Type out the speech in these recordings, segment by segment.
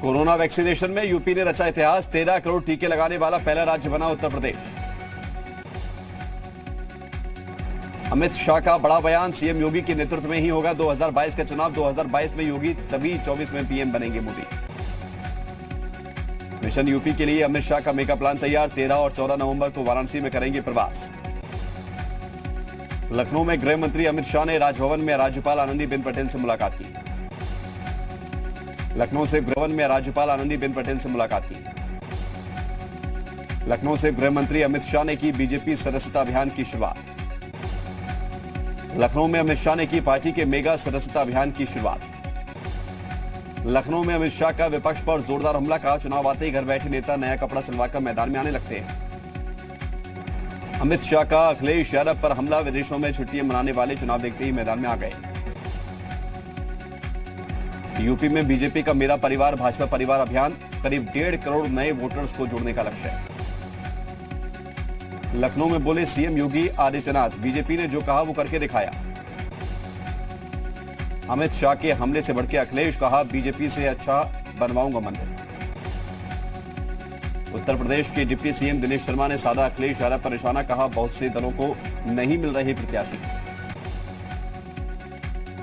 Corona vaccination में UP ने रचा इतिहास। 13 करोड़ टीके लगाने वाला पहला राज्य बना उत्तर प्रदेश। अमित शाह का बड़ा बयान। सीएम योगी के नेतृत्व में ही होगा 2022 का चुनाव। 2022 में योगी, तभी 24 में पीएम बनेंगे मोदी। मिशन यूपी के लिए अमित शाह का मेगा प्लान तैयार। 13 और 14 नवंबर को वाराणसी में करेंगे प्रवास। लखनऊ में गृह मंत्री अमित शाह ने राजभवन में राज्यपाल आनंदीबेन पटेल से मुलाकात की। लखनऊ से गृह में राज्यपाल आनंदीबेन पटेल से मुलाकात की। लखनऊ से गृह मंत्री अमित शाह ने की बीजेपी सदस्यता अभियान की शुरुआत। लखनऊ में अमित शाह ने की पार्टी के मेगा सदस्यता अभियान की शुरुआत। लखनऊ में अमित शाह का विपक्ष पर जोरदार हमला। कहा, चुनाव आते ही घर बैठे नेता नया कपड़ा सिलवाकर मैदान में आने लगते हैं। अमित शाह का अखिलेश यादव पर हमला। विदेशों में छुट्टियां मनाने वाले चुनाव देखते ही मैदान में आ गए। यूपी में बीजेपी का मेरा परिवार भाजपा परिवार अभियान। करीब 1.5 करोड़ नए वोटर्स को जोड़ने का लक्ष्य है। लखनऊ में बोले सीएम योगी आदित्यनाथ, बीजेपी ने जो कहा वो करके दिखाया। अमित शाह के हमले से भड़के अखिलेश, कहा बीजेपी से अच्छा बनवाऊंगा मंदिर। उत्तर प्रदेश के डिप्टी सीएम दिनेश शर्मा ने साधा अखिलेश यादव पर निशाना। कहा, बहुत से दलों को नहीं मिल रहे प्रत्याशी।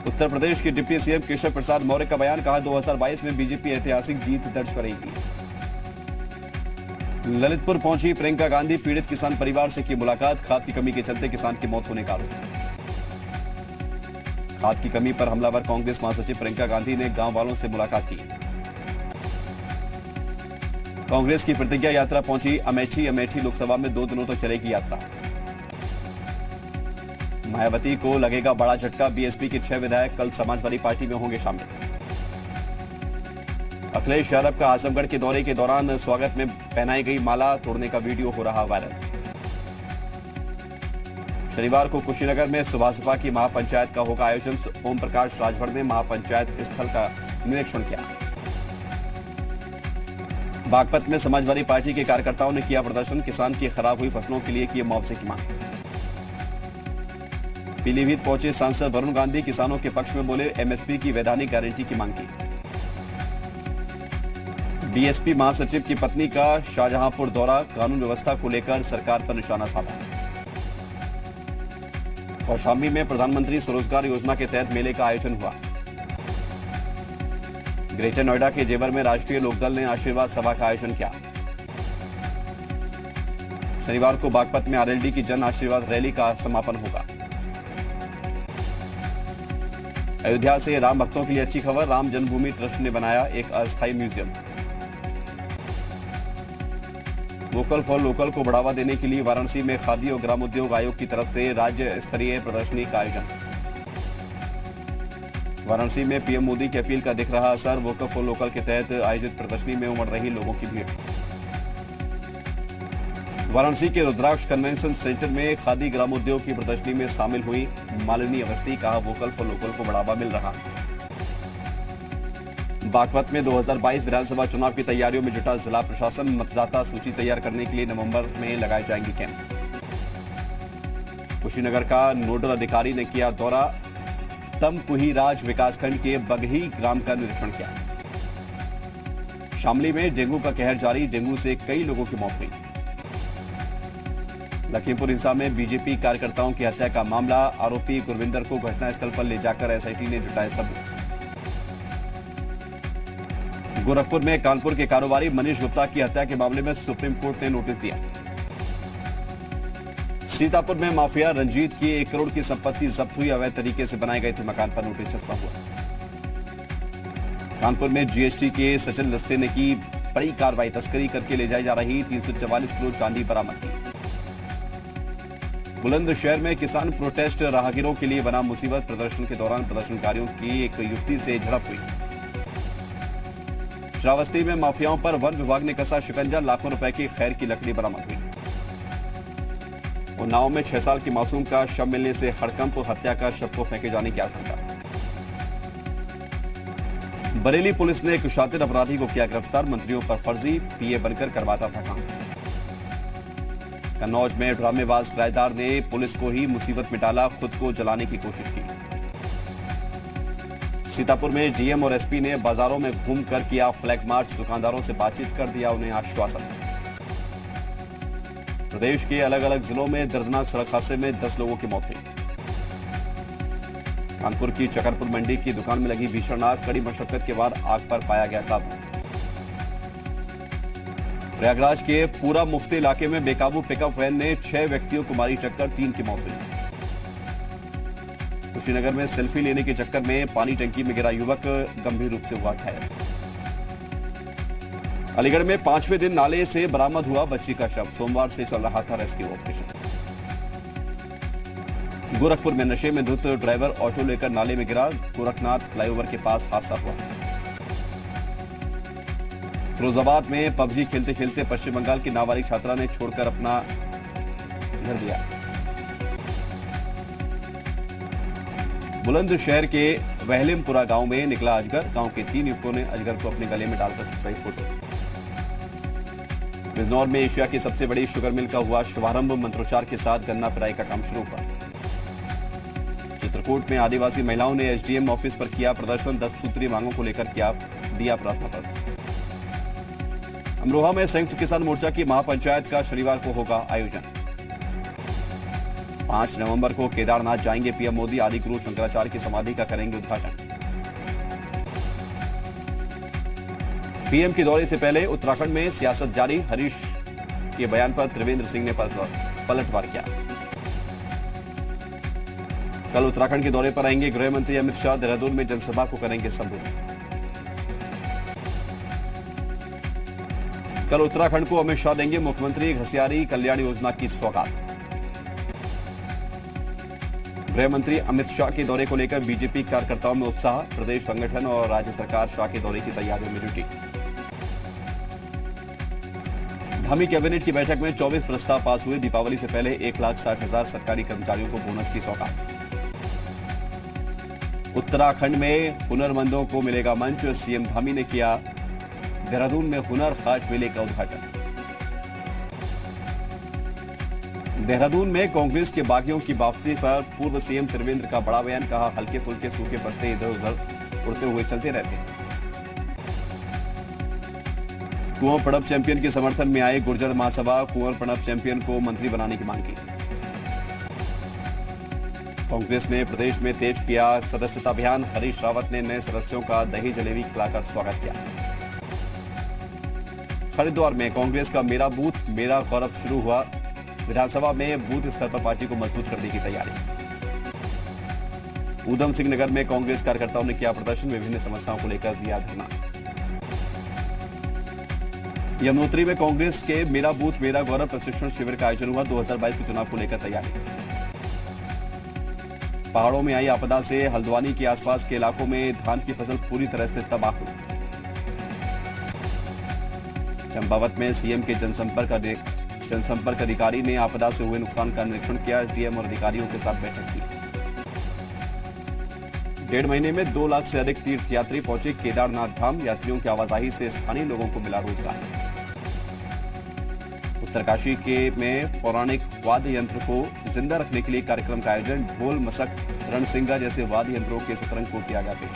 उत्तर प्रदेश के डिप्टी सीएम केशव प्रसाद मौर्य का बयान। कहा, 2022 में बीजेपी ऐतिहासिक जीत दर्ज करेगी। ललितपुर पहुंची प्रियंका गांधी। पीड़ित किसान परिवार से की मुलाकात। खाद की कमी के चलते किसान की मौत होने का आरोप। खाद की कमी पर हमलावर कांग्रेस महासचिव प्रियंका गांधी ने गांव वालों से मुलाकात की। कांग्रेस की प्रतिज्ञा यात्रा पहुंची अमेठी। अमेठी लोकसभा में 2 दिनों तक चलेगी यात्रा। मायावती को लगेगा बड़ा झटका। बीएसपी के 6 विधायक कल समाजवादी पार्टी में होंगे शामिल। अखिलेश यादव का आजमगढ़ के दौरे के दौरान स्वागत में पहनाई गई माला तोड़ने का वीडियो हो रहा वायरल। शनिवार को कुशीनगर में सुभाषपा की महापंचायत का होगा आयोजन। ओम प्रकाश राजभर ने महापंचायत स्थल का निरीक्षण किया। बागपत में समाजवादी पार्टी के कार्यकर्ताओं ने किया प्रदर्शन। किसान की खराब हुई फसलों के लिए की मुआवजे की मांग। पीलीभीत पहुंचे सांसद वरुण गांधी। किसानों के पक्ष में बोले, एमएसपी की वैधानिक गारंटी की मांग की। बीएसपी महासचिव की पत्नी का शाहजहांपुर दौरा। कानून व्यवस्था को लेकर सरकार पर निशाना साधा। कौशाम्बी में प्रधानमंत्री स्वरोजगार योजना के तहत मेले का आयोजन हुआ। ग्रेटर नोएडा के जेवर में राष्ट्रीय लोकदल ने आशीर्वाद सभा का आयोजन किया। शनिवार को बागपत में आरएलडी की जन आशीर्वाद रैली का समापन होगा। अयोध्या से राम भक्तों के लिए अच्छी खबर। राम जन्मभूमि ट्रस्ट ने बनाया एक अस्थायी म्यूजियम। वोकल फॉर लोकल को बढ़ावा देने के लिए वाराणसी में खादी और ग्रामोद्योग आयोग की तरफ से राज्य स्तरीय प्रदर्शनी का आयोजन। वाराणसी में पीएम मोदी की अपील का दिख रहा असर। वोकल फॉर लोकल के तहत आयोजित प्रदर्शनी में उमड़ रही लोगों की भीड़। वाराणसी के रुद्राक्ष कन्वेंशन सेंटर में खादी ग्रामोद्योग की प्रदर्शनी में शामिल हुई मालिनी अवस्थी। कहा, वोकल फॉर लोकल को बढ़ावा मिल रहा। बागपत में 2022 विधानसभा चुनाव की तैयारियों में जुटा जिला प्रशासन। मतदाता सूची तैयार करने के लिए नवंबर में लगाए जाएंगे कैंप। कुशीनगर का नोडल अधिकारी ने किया दौरा। तमकुहीराज विकासखंड के बगही ग्राम का निरीक्षण किया। शामली में डेंगू का कहर जारी। डेंगू से कई लोगों की मौत हुई। लखीमपुर हिंसा में बीजेपी कार्यकर्ताओं की हत्या का मामला। आरोपी गुरविंदर को घटनास्थल पर ले जाकर एसआईटी ने जुटाए सबूत। गोरखपुर में कानपुर के कारोबारी मनीष गुप्ता की हत्या के मामले में सुप्रीम कोर्ट ने नोटिस दिया। सीतापुर में माफिया रंजीत की 1 करोड़ की संपत्ति जब्त हुई। अवैध तरीके से बनाए गए थे मकान पर नोटिस चस्पा हुआ। कानपुर में जीएसटी के सचिन लस्ते ने की बड़ी कार्रवाई। तस्करी करके ले जाई जा रही 344 किलो चांदी बरामद की। बुलंदशहर में किसान प्रोटेस्ट राहगीरों के लिए बना मुसीबत। प्रदर्शन के दौरान प्रदर्शनकारियों की एक युवती से झड़प हुई। श्रावस्ती में माफियाओं पर वन विभाग ने कसा शिकंजा। लाखों रुपए की खैर की लकड़ी बरामद हुई। उन्नाव में 6 साल की मासूम का शव मिलने से हड़कंप। हत्या कर शव को फेंके जाने की आशंका। बरेली पुलिस ने एक शातिर अपराधी को किया गिरफ्तार। मंत्रियों पर फर्जी पीए बनकर करवाता था काम। कन्नौज में ड्रामेबाज किराएदार ने पुलिस को ही मुसीबत में डाला। खुद को जलाने की कोशिश की। सीतापुर में डीएम और एसपी ने बाजारों में घूमकर किया फ्लैग मार्च, दुकानदारों से बातचीत कर दिया उन्हें आश्वासन। प्रदेश के अलग अलग जिलों में दर्दनाक सड़क हादसे में 10 लोगों की मौत हुई। कानपुर की चकरपुर मंडी की दुकान में लगी भीषण आग, कड़ी मशक्कत के बाद आग पर पाया गया काबू। प्रयागराज के पूरा मुफ्ती इलाके में बेकाबू पिकअप वैन ने 6 व्यक्तियों को मारी टक्कर, 3 की मौत हुई। कुशीनगर में सेल्फी लेने के चक्कर में पानी टंकी में गिरा युवक गंभीर रूप से हुआ घायल। अलीगढ़ में 5वें दिन नाले से बरामद हुआ बच्ची का शव, सोमवार से चल रहा था रेस्क्यू ऑपरेशन। गोरखपुर में नशे में धुत ड्राइवर ऑटो लेकर नाले में गिरा, गोरखनाथ फ्लाईओवर के पास हादसा हुआ। फिरोजाबाद में पबजी खेलते खेलते पश्चिम बंगाल की नाबालिग छात्रा ने छोड़कर अपना घर दिया। बुलंदशहर के वहलिमपुरा गांव में निकला अजगर, गांव के 3 युवकों ने अजगर को अपने गले में डालकर खिंचवाई फोटो। बिजनौर में एशिया की सबसे बड़ी शुगर मिल का हुआ शुभारंभ, मंत्रोच्चार के साथ गन्ना पेराई का काम शुरू हुआ। चित्रकूट में आदिवासी महिलाओं ने एसडीएम ऑफिस पर किया प्रदर्शन, 10 सूत्रीय मांगों को लेकर दिया प्रार्थना पत्र। अमरोहा में संयुक्त किसान मोर्चा की महापंचायत का शनिवार को होगा आयोजन। 5 नवंबर को केदारनाथ जाएंगे पीएम मोदी, आदि गुरु शंकराचार्य की समाधि का करेंगे उद्घाटन। पीएम के दौरे से पहले उत्तराखंड में सियासत जारी, हरीश के बयान पर त्रिवेंद्र सिंह ने पलटवार किया। कल उत्तराखंड के दौरे पर आएंगे गृह मंत्री अमित शाह, देहरादून में जनसभा को करेंगे संबोधित। कल उत्तराखंड को अमित शाह देंगे मुख्यमंत्री घसियारी कल्याण योजना की सौगात। गृह मंत्री अमित शाह के दौरे को लेकर बीजेपी कार्यकर्ताओं में उत्साह, प्रदेश संगठन और राज्य सरकार शाह के दौरे की तैयारियों में जुटी। धामी कैबिनेट की बैठक में 24 प्रस्ताव पास हुए, दीपावली से पहले 1,60,000 सरकारी कर्मचारियों को बोनस की सौगात। उत्तराखंड में हुनरमंदों को मिलेगा मंच, सीएम धामी ने किया देहरादून में हुनर हाट मेले का उद्घाटन। देहरादून में कांग्रेस के बागियों की वापसी पर पूर्व सीएम त्रिवेंद्र का बड़ा बयान, कहा हल्के फुल्के सूखे पत्ते इधर उधर उड़ते हुए चलते रहते हैं। कुंवर प्रणब चैंपियन के समर्थन में आए गुर्जर महासभा, कुंवर प्रणब चैंपियन को मंत्री बनाने की मांग की। कांग्रेस ने प्रदेश में तेज किया सदस्यता अभियान, हरीश रावत ने नए सदस्यों का दही जलेबी खिलाकर स्वागत किया। हरिद्वार में कांग्रेस का मेरा बूथ मेरा गौरव शुरू हुआ, विधानसभा में बूथ स्तर पर पार्टी को मजबूत करने की तैयारी। ऊधम सिंह नगर में कांग्रेस कार्यकर्ताओं ने किया प्रदर्शन, विभिन्न समस्याओं को लेकर दिया धरना। यमुनोत्री में कांग्रेस के मेरा बूथ मेरा गौरव प्रशिक्षण शिविर का आयोजन हुआ, 2022 के चुनाव को लेकर तैयारी। पहाड़ों में आई आपदा से हल्द्वानी के आसपास के इलाकों में धान की फसल पूरी तरह से तबाह हुई। चंपावत में सीएम के जनसंपर्क अधिकारी ने आपदा से हुए नुकसान का निरीक्षण किया, एसडीएम और अधिकारियों के साथ बैठक की। 1.5 महीने में 2 लाख से अधिक तीर्थयात्री पहुंचे केदारनाथ धाम, यात्रियों की आवाजाही से स्थानीय लोगों को मिला रोजगार। उत्तरकाशी में पौराणिक वाद्य यंत्र को जिंदा रखने के लिए कार्यक्रम का आयोजन, ढोल मसक रणसिंगा जैसे वाद्य यंत्रों के सतरंग को किया गया था।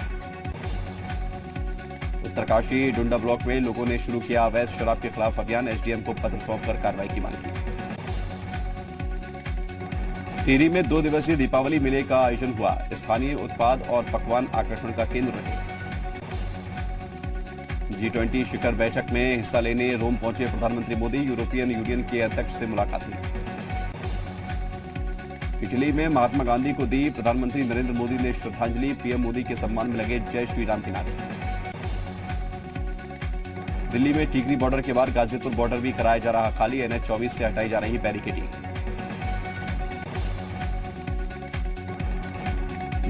उत्तरकाशी डुंडा ब्लॉक में लोगों ने शुरू किया अवैध शराब के खिलाफ अभियान, एसडीएम को पत्र सौंपकर कार्रवाई की मांग की। टिहरी में 2 दिवसीय दीपावली मेले का आयोजन हुआ, स्थानीय उत्पाद और पकवान आकर्षण का केंद्र रहे। G20 शिखर बैठक में हिस्सा लेने रोम पहुंचे प्रधानमंत्री मोदी, यूरोपियन यूनियन के अध्यक्ष से मुलाकात हुई। इटली में महात्मा गांधी को दी प्रधानमंत्री नरेंद्र मोदी ने श्रद्धांजलि, पीएम मोदी के सम्मान में लगे जय श्री राम के नारे। दिल्ली में टीकरी बॉर्डर के बाद गाजीपुर बॉर्डर भी कराया जा रहा खाली, NH 24 से हटाई जा रही बैरिकेडिंग।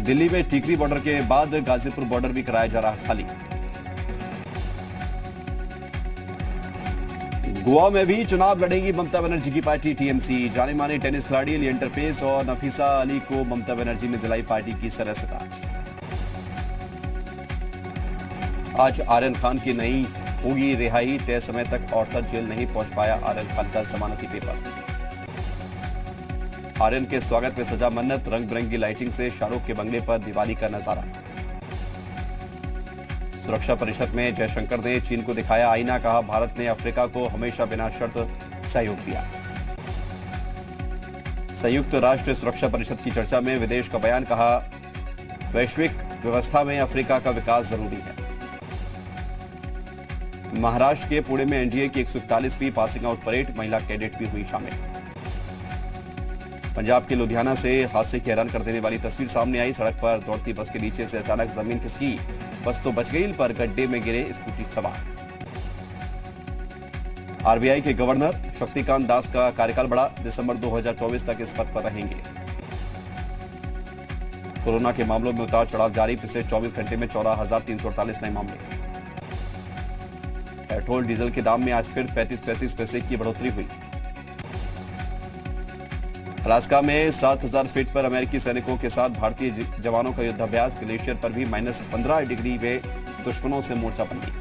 दिल्ली में टीकरी बॉर्डर के बाद गाजीपुर बॉर्डर भी कराया जा रहा खाली। गोवा में भी चुनाव लड़ेंगी ममता बनर्जी की पार्टी टीएमसी, जाने माने टेनिस खिलाड़ी लिएंडर पेस और नफीसा अली को ममता बनर्जी ने दिलाई पार्टी की सदस्यता। आज आर्यन खान की नहीं होगी रिहाई, तय समय तक औरतक जेल नहीं पहुंच पाया आर्यन खान का जमानती पेपर। आर्यन के स्वागत में सजा मन्नत, रंग बिरंगी लाइटिंग से शाहरुख के बंगले पर दिवाली का नजारा। सुरक्षा परिषद में जयशंकर ने चीन को दिखाया आईना, कहा भारत ने अफ्रीका को हमेशा बिना शर्त सहयोग दिया। संयुक्त राष्ट्र सुरक्षा परिषद की चर्चा में विदेश का बयान, कहा वैश्विक व्यवस्था में अफ्रीका का विकास जरूरी है। महाराष्ट्र के पुणे में एनडीए की 141वीं पासिंग आउट परेड, महिला कैडेट भी हुई शामिल। पंजाब के लुधियाना से हादसे की हैरान कर देने वाली तस्वीर सामने आई। सड़क पर दौड़ती बस के नीचे से अचानक जमीन खिसकी, बस तो बच गई पर गड्ढे में गिरे स्कूटी सवार। आरबीआई के गवर्नर शक्तिकांत दास का कार्यकाल बढ़ा, दिसंबर 2024 तक इस पद पर रहेंगे। कोरोना के मामलों में उतार चढ़ाव जारी, पिछले 24 घंटे में 14,348 नए मामले। पेट्रोल डीजल के दाम में आज फिर 35 पैसे की बढ़ोतरी हुई। अलास्का में 7,000 फीट पर अमेरिकी सैनिकों के साथ भारतीय जवानों का युद्धाभ्यास, ग्लेशियर पर भी -15 डिग्री में दुश्मनों से मोर्चाबंदी।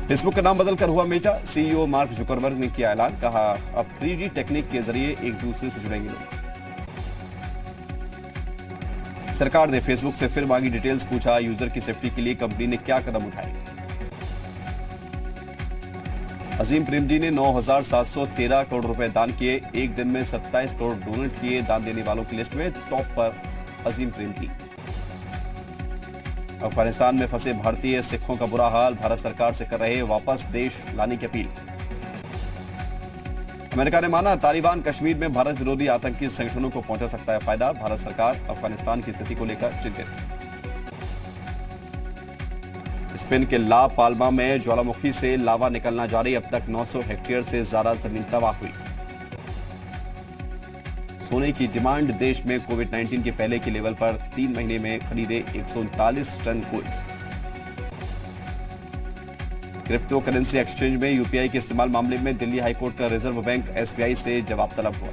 फेसबुक का नाम बदलकर हुआ मेटा, सीईओ मार्क जुकरबर्ग ने किया ऐलान, कहा अब 3G टेक्निक के जरिए एक दूसरे से जुड़ेंगे लोग। सरकार ने फेसबुक से फिर मांगी डिटेल्स, पूछा यूजर की सेफ्टी के लिए कंपनी ने क्या कदम उठाए। अजीम प्रेमजी ने 9,713 करोड़ रुपए दान किए, एक दिन में 27 करोड़ डोनेट किए। दान देने वालों की लिस्ट में टॉप पर अजीम प्रेमजी। अफगानिस्तान में फंसे भारतीय सिखों का बुरा हाल, भारत सरकार से कर रहे वापस देश लाने की अपील। अमेरिका ने माना तालिबान कश्मीर में भारत विरोधी आतंकी संगठनों को पहुंचा सकता है फायदा, भारत सरकार अफगानिस्तान की स्थिति को लेकर चिंतित। स्पेन के ला पाल्मा में ज्वालामुखी से लावा निकलना जारी, अब तक 900 हेक्टेयर से ज्यादा जमीन तबाह हुई। सोने की डिमांड, देश में कोविड-19 के पहले के लेवल पर 3 महीने में खरीदे 139 ton gold. Cryptocurrency exchange में यूपीआई के इस्तेमाल मामले में दिल्ली हाईकोर्ट का रिजर्व बैंक एसबीआई से जवाब तलब हुआ।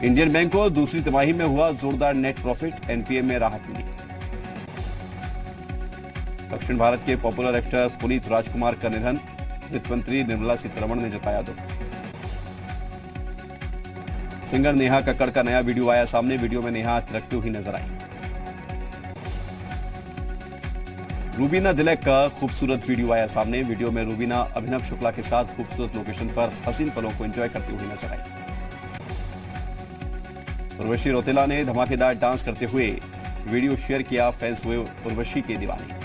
इंडियन बैंक को दूसरी तिमाही में हुआ जोरदार नेट प्रॉफिट, एनपीए में राहत मिली। दक्षिण भारत के पॉपुलर एक्टर पुनीत राजकुमार का निधन, वित्त मंत्री निर्मला सीतारमण ने जताया दुख। सिंगर नेहा कक्कड़ का नया वीडियो आया सामने, वीडियो में नेहा थिरकती हुई नजर आई। रूबीना दिलैक का खूबसूरत वीडियो आया सामने, वीडियो में रूबीना अभिनव शुक्ला के साथ खूबसूरत लोकेशन पर हसीन पलों को एंजॉय करती हुई नजर आई। उर्वशी रौतेला ने धमाकेदार डांस करते हुए वीडियो शेयर किया, फैंस हुए उर्वशी के दीवाने।